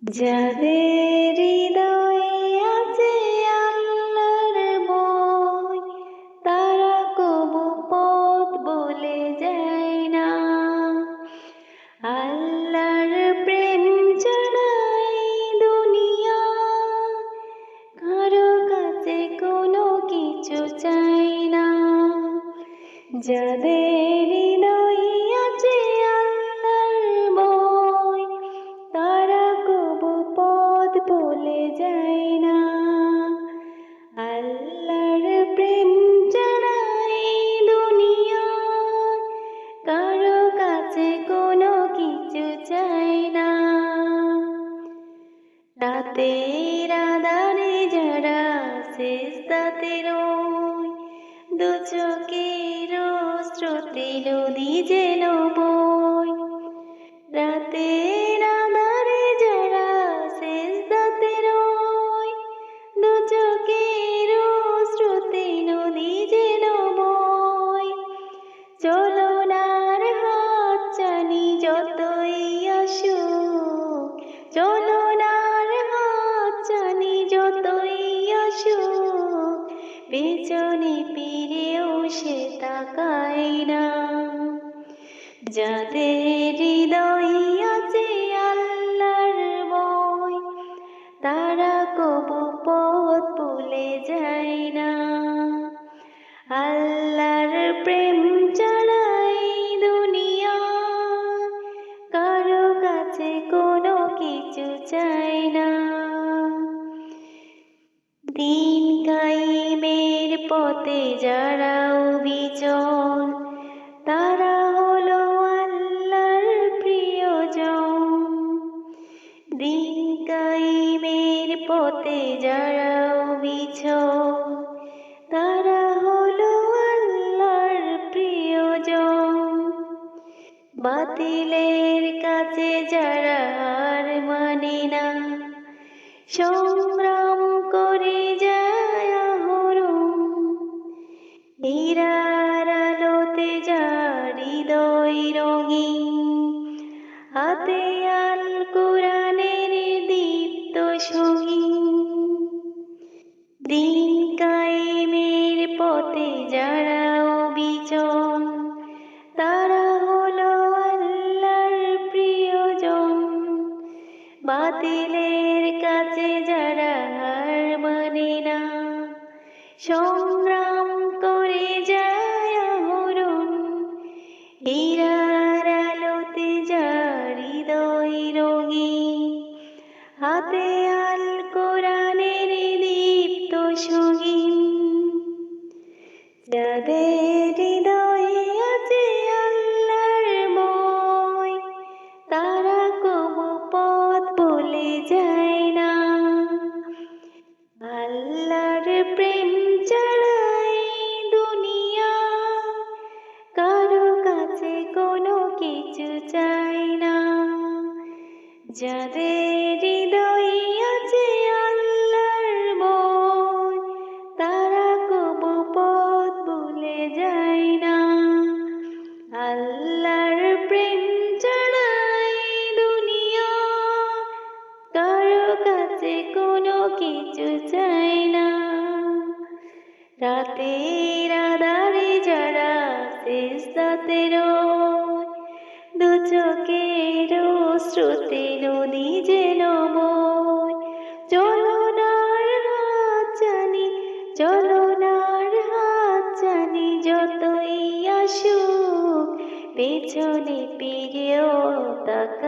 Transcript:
যাদের হৃদয়ে আছে আল্লাহর ভয়, তারা কবু পথ বলে যায় না। আল্লাহর প্রেম ছাড়া এই দুনিয়া, কারো কাছে কোনো কিছু চাই না। যাদের হৃদয়ে আছে আল্লাহর ভয়, তারা কবু পথ বলে যায় না। আল্লাহর প্রেম ছাড়া এই দুনিয়ায়, কারো কাছে কোনো কিছু চাই না। রাতের আঁধারে যারা সিজদাতে রয়, দু চোখের স্রোতে নদী যেন বয়। রাতের আঁধারে যারা সিজদাতে রয়, দু চোখের স্রোতে নদী যেন বয়। চলনার হাত জানি যতই আসুক, চলনার হাত জানি যতই আসুক, পেছনে ফিরেও সে তাকায় না। যাদের হৃদয়ে আছে আল্লাহর ভয়, তারা কবু পথ ভুলে যায় না। আল্লাহর প্রেম ছাড়া এই দুনিয়ায়, কারো কাছে কোনো কিছু চাই না। দিন কায়েমের পথে যারা অবিচল, তারা হলো আল্লাহর প্রিয়জন। দিন কায়েমের পথে যারা অবিচল, তারা হলো আল্লাহর প্রিয়জন। বাতিলের কাছে যারা হার মানে না, সংগ্রাম করে যায় আহরণ। হীরার আলোতে যার হৃদয় রঙিন, হাতে আল কোরআনের দীপ্ত সঙ্গীন। দিন কায়েমের পথে যারা অবিচল, তারা হলো আল্লাহর প্রিয়জন। বাতিলের কাছে যারা হার মানে না, সংগ্রাম করে যায় আহরণ। হীরার আলোতে যার হৃদয় রঙিন, হাতে আল কোরআনের দীপ্ত সঙ্গীন। যাদের হৃদয়ে আছে আল্লাহর ভয়, তারা কবু পথ ভুলে যায় না। আল্লাহর প্রেম ছাড়া এই দুনিয়ায়, কারো কাছে কোনো কিছু চাই না। যাদের হৃদয়ে আছে আল্লাহর ভয়, তারা কবু পথ ভুলে যায় না। আল্লাহর প্রেম ছাড়া এই দুনিয়ায়, কারো কাছে কোনো কিছু চাই না। রাতের আঁধারে যারা সিজদাতে রয়, দু চোখের স্রোতে নদী যেন বয়। চলনার হাত জানি, চলনার হাত জানি যতই আসুক, পেছনে ফিরেও তাকায়